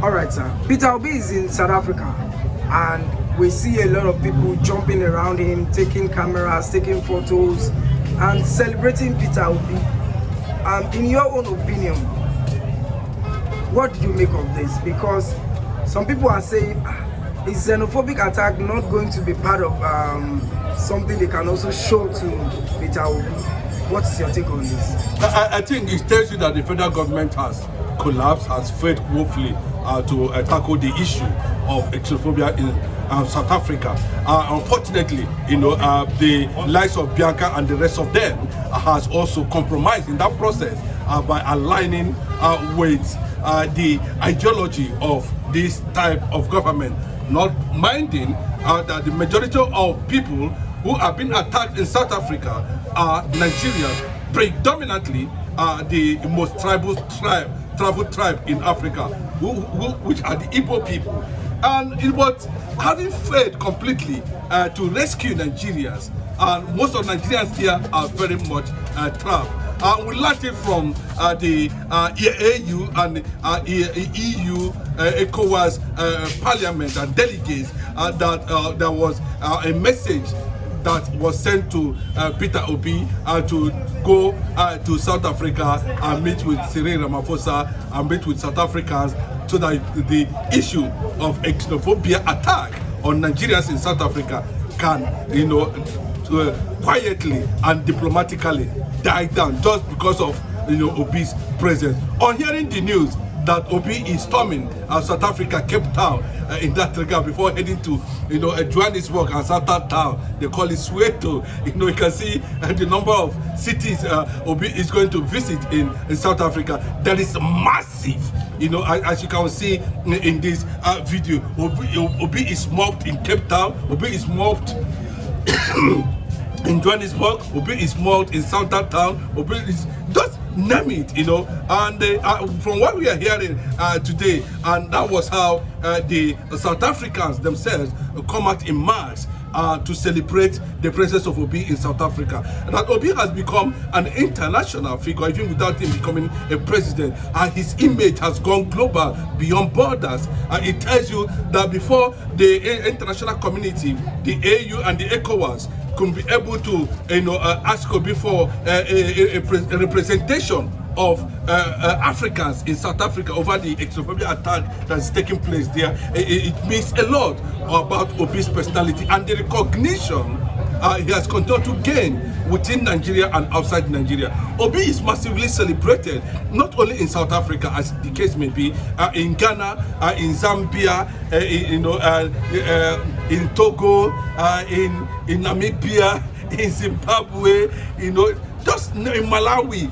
All right, sir. Peter Obi is in South Africa, and we see a lot of people jumping around him, taking cameras, taking photos, and celebrating Peter Obi. In your own opinion, what do you make of this? Because some people are saying, is xenophobic attack not going to be part of something they can also show to Peter Obi? What's your take on this? I think it tells you that the federal government has collapsed, has failed woefully to tackle the issue of xenophobia in South Africa. Unfortunately, the likes of Bianca and the rest of them has also compromised in that process by aligning with the ideology of this type of government, not minding that the majority of people who have been attacked in South Africa are Nigerians, predominantly the most tribal tribe in Africa, which are the Igbo people. And it was having failed completely to rescue Nigerians, and most of Nigerians here are very much trapped. We learned it from the AU and EU, ECOWAS parliament and delegates that there was a message that was sent to Peter Obi to go to South Africa and meet with Cyril Ramaphosa and meet with South Africans, so that the issue of xenophobia attack on Nigerians in South Africa can, quietly and diplomatically die down, just because of Obi's presence. On hearing the news that Obi is storming South Africa, Cape Town, in that regard, before heading to Johannesburg and South Town, they call it Soweto. You can see the number of cities Obi is going to visit in South Africa. That is massive. As you can see in this video, Obi is mobbed in Cape Town, Obi is mobbed in Johannesburg, Obi is mobbed in South Town, Obi is just name it, and from what we are hearing today, and that was how the South Africans themselves come out in mass to celebrate the presence of Obi in South Africa. That Obi has become an international figure, even without him becoming a president, and his image has gone global beyond borders. It tells you that before the international community, the AU and the ECOWAS, could be able to ask Obi for a representation of Africans in South Africa over the xenophobia attack that is taking place there. It means a lot about Obi's personality and the recognition he has continued to gain within Nigeria and outside Nigeria. Obi is massively celebrated, not only in South Africa, as the case may be, in Ghana, in Zambia, in Togo, in Namibia, in Zimbabwe, just in Malawi,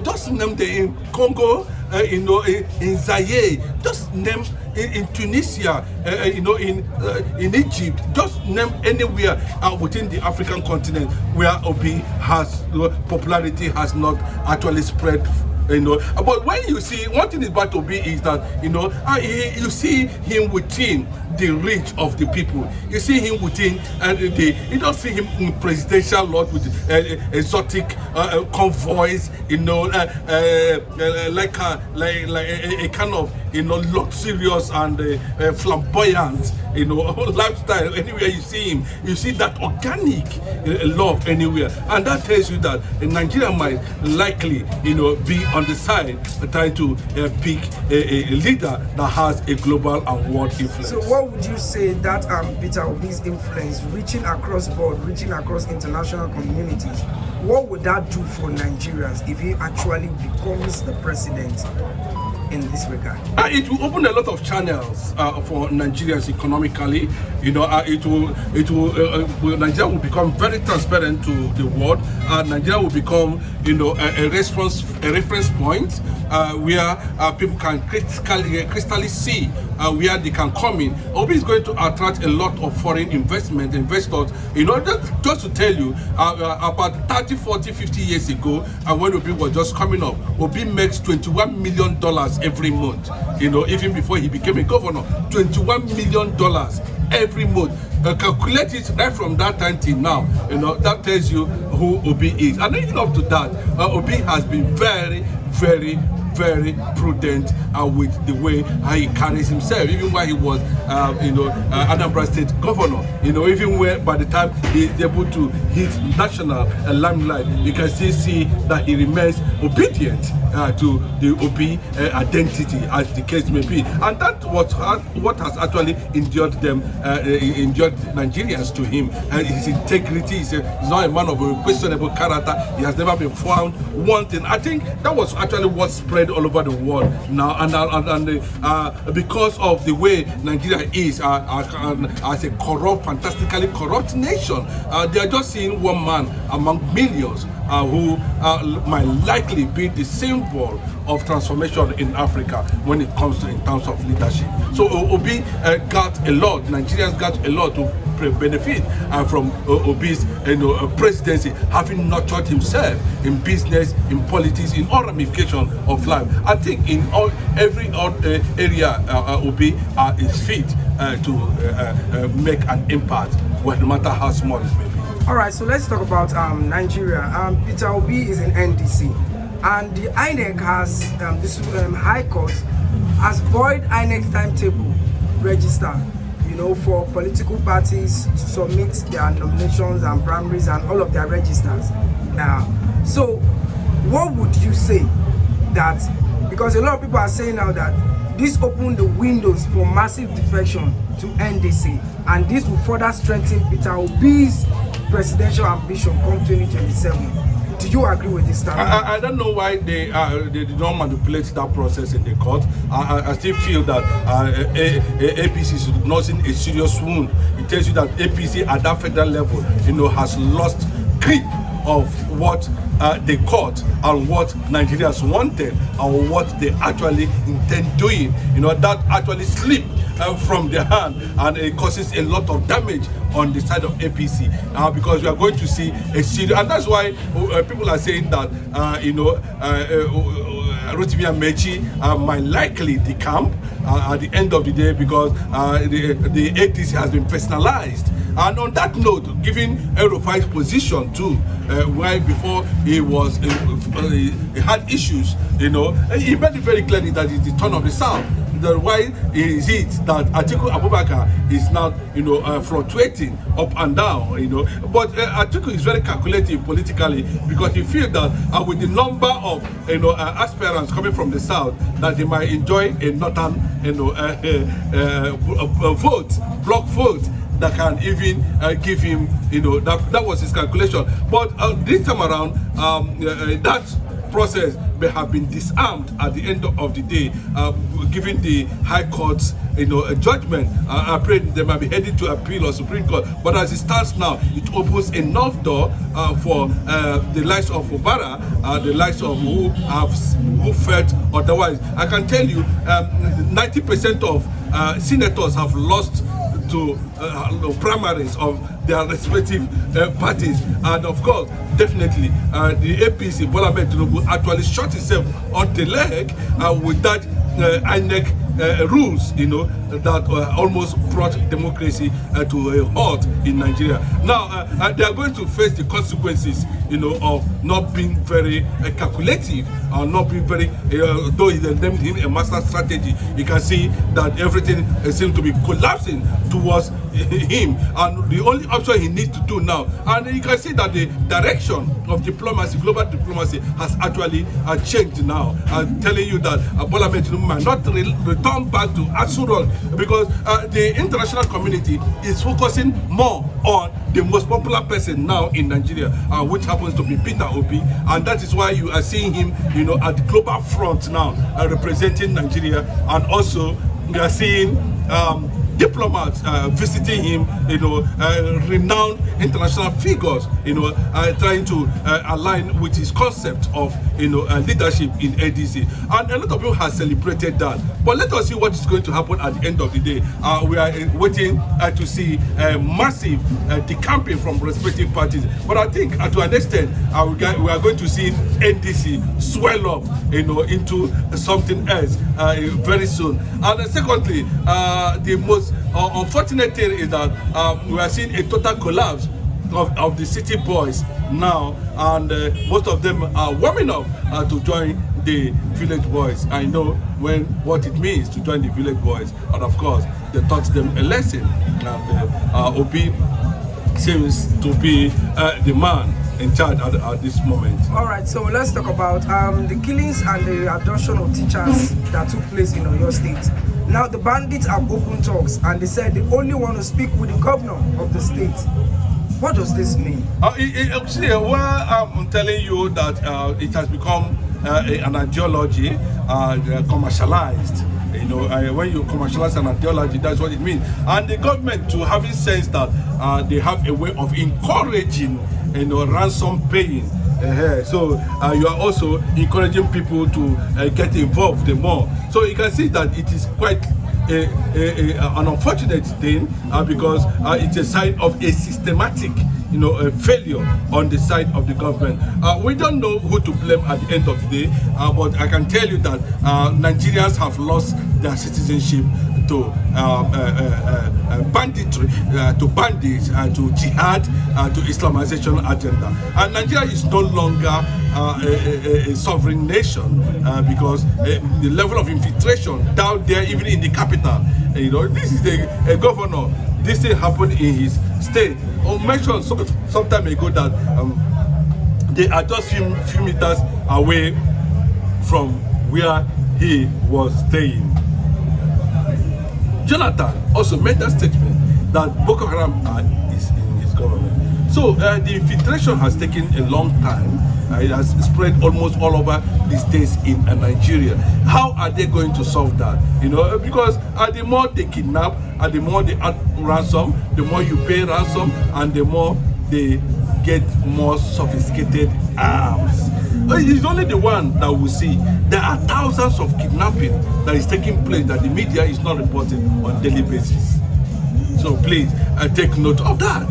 just name in Congo, in Zaire, just name in Tunisia, in Egypt, just name anywhere within the African continent where Obi has popularity has not actually spread. But when you see, one thing about Obi is that you see him within the reach of the people. You see him within you don't see him in presidential lot with exotic convoys, like a kind of luxurious and flamboyant lifestyle. Anywhere you see him, you see that organic love anywhere, and that tells you that Nigeria might likely be on the side trying to pick a leader that has a global and world influence. So what what would you say that Peter Obi's influence reaching across board, reaching across international communities, what would that do for Nigerians if he actually becomes the president in this regard? It will open a lot of channels for Nigerians economically. You know, Nigeria will become very transparent to the world. Nigeria will become, you know, a reference point where people can crystally see where they can come in. Obi is going to attract a lot of foreign investors. You know, just to tell you, about 30, 40, 50 years ago, when Obi was just coming up, Obi makes $21 million every month. You know, even before he became a governor, $21 million every month. Calculate it right from that time till now. You know, that tells you who Obi is. And even up to that, Obi has been very prudent with the way he carries himself, even while he was, Anambra State governor. You know, even when by the time he is able to hit national limelight, you can still see that he remains obedient to the Obi identity, as the case may be, and that's what has actually endured Nigerians to him. His integrity. He's not a man of a questionable character. He has never been found wanting. I think that was actually what spread all over the world now, and because of the way Nigeria is as a corrupt, fantastically corrupt nation, they are just seeing one man among millions who might likely be the symbol of transformation in Africa when it comes to in terms of leadership. So Obi got a lot. Nigerians got a lot to benefit from Obi's presidency, having nurtured himself in business, in politics, in all ramifications of life. I think in every area Obi is fit to make an impact, no matter how small it may be. All right, so let's talk about Nigeria. Peter Obi is in NDC, and the INEC has this High Court has void INEC timetable register, you know, for political parties to submit their nominations and primaries and all of their registers. So what would you say that, because a lot of people are saying now that this opened the windows for massive defection to NDC, and this will further strengthen Peter Obi's presidential ambition come 2027. Do you agree with this statement? I don't know why they did not manipulate that process in the court. I still feel that APC is nursing a serious wound. It tells you that APC at that federal level, you know, has lost grip of what the court and what Nigerians wanted and what they actually intend doing. You know, that actually slipped from their hand, and it causes a lot of damage on the side of APC because we are going to see a serious, and that's why people are saying that Rotimi Amechi might likely decamp at the end of the day, because the APC has been personalized. And on that note, given El-Rufai's position too, why before he was he had issues, you know, he made it very clearly that it's the turn of the South. That why is it that Atiku Abubakar is now, you know, fluctuating up and down, you know? But Atiku is very calculative politically, because he feels that with the number of, you know, aspirants coming from the South, that they might enjoy a northern, you know, block vote that can even give him, you know, that was his calculation. But this time around, that process may have been disarmed at the end of the day, given the High Court's, you know, judgment. I pray they might be headed to appeal or Supreme Court. But as it stands now, it opens enough door for the likes of Obara, the likes of who felt otherwise. I can tell you, 90% of senators have lost to primaries of their respective parties, and of course, definitely, the APC, Bola Ahmed Tinubu, actually shot himself on the leg with that INEC rules, you know, that almost brought democracy to a halt in Nigeria. Now, they are going to face the consequences, you know, of not being very calculative, or not being very, though they named him a master strategy. You can see that everything seems to be collapsing towards him, and the only option he needs to do now, and you can see that the direction of diplomacy, global diplomacy, has actually changed now. I'm telling you that Bola Ahmed Tinubu might not return back to Aso Rock, because the international community is focusing more on the most popular person now in Nigeria, which happens to be Peter Obi, and that is why you are seeing him, at the global front now, representing Nigeria, and also we are seeing diplomats visiting him, renowned international figures, trying to align with his concept of, leadership in ADC. And a lot of people have celebrated that. But let us see what is going to happen at the end of the day. We are waiting to see massive decamping from respective parties. But I think to an extent, we are going to see NDC swell up, into something else very soon. And secondly, the most unfortunate thing is that we are seeing a total collapse of the city boys now, and most of them are warming up to join the village boys. I know what it means to join the village boys, and of course they taught them a lesson. Obi seems to be the man in charge at this moment. All right, so let's talk about the killings and the abduction of teachers that took place in Oyo State. Now the bandits have opened talks, and they said they only want to speak with the governor of the state. What does this mean? I'm telling you that it has become an ideology commercialized. When you commercialize an ideology, that's what it means. And the government, to having sense that they have a way of encouraging, ransom paying. So you are also encouraging people to get involved more. So you can see that it is quite an unfortunate thing, because it's a sign of a systematic a failure on the side of the government. We don't know who to blame at the end of the day, but I can tell you that Nigerians have lost their citizenship to banditry, to bandits, to jihad, to Islamization agenda. And Nigeria is no longer a sovereign nation, because the level of infiltration down there, even in the capital, this is a governor. This thing happened in his state. I mentioned some time ago that they are just few meters away from where he was staying. Jonathan also made that statement that Boko Haram is in his government. So the infiltration has taken a long time. It has spread almost all over the states in Nigeria. How are they going to solve that? Because the more they kidnap, the more they add ransom, the more you pay ransom, and the more they get more sophisticated arms. It's only the one that we see. There are thousands of kidnapping that is taking place that the media is not reporting on a daily basis. So please take note of that.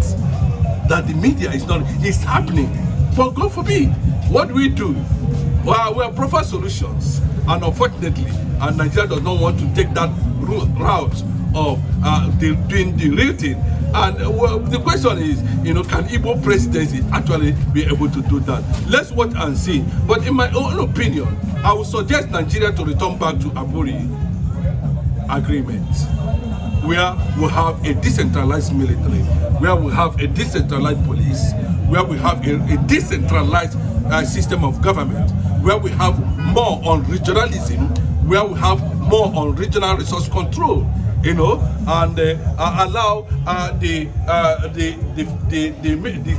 That the media is not, it's happening. But God forbid, what do we do? Well, we have proper solutions, and unfortunately, Nigeria does not want to take that route of doing the real thing. And the question is, can Igbo presidency actually be able to do that? Let's watch and see. But in my own opinion, I would suggest Nigeria to return back to Aburi agreement, where we have a decentralized military, where we have a decentralized police, where we have a decentralized system of government, where we have more on regionalism, where we have more on regional resource control, and allow the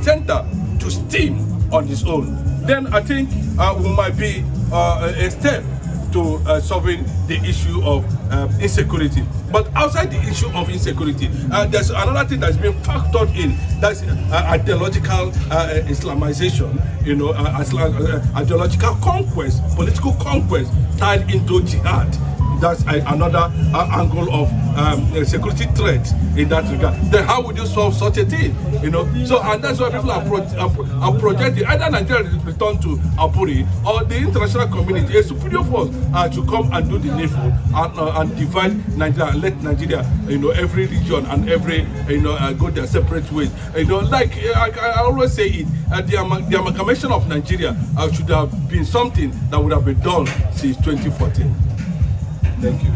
center to steam on its own. Then I think we might be a step to solving the issue of insecurity. But outside the issue of insecurity, there's another thing that's been factored in. That's ideological Islamization, ideological conquest, political conquest tied into jihad. That's another angle of security threat in that regard. Then how would you solve such a thing? So and that's why people are projecting either Nigeria return to Apuri, or the international community, a superior force, to come and do the needful and divide Nigeria and let Nigeria, every region and every go their separate ways. Like I always say it, the amalgamation of Nigeria should have been something that would have been done since 2014. Thank you.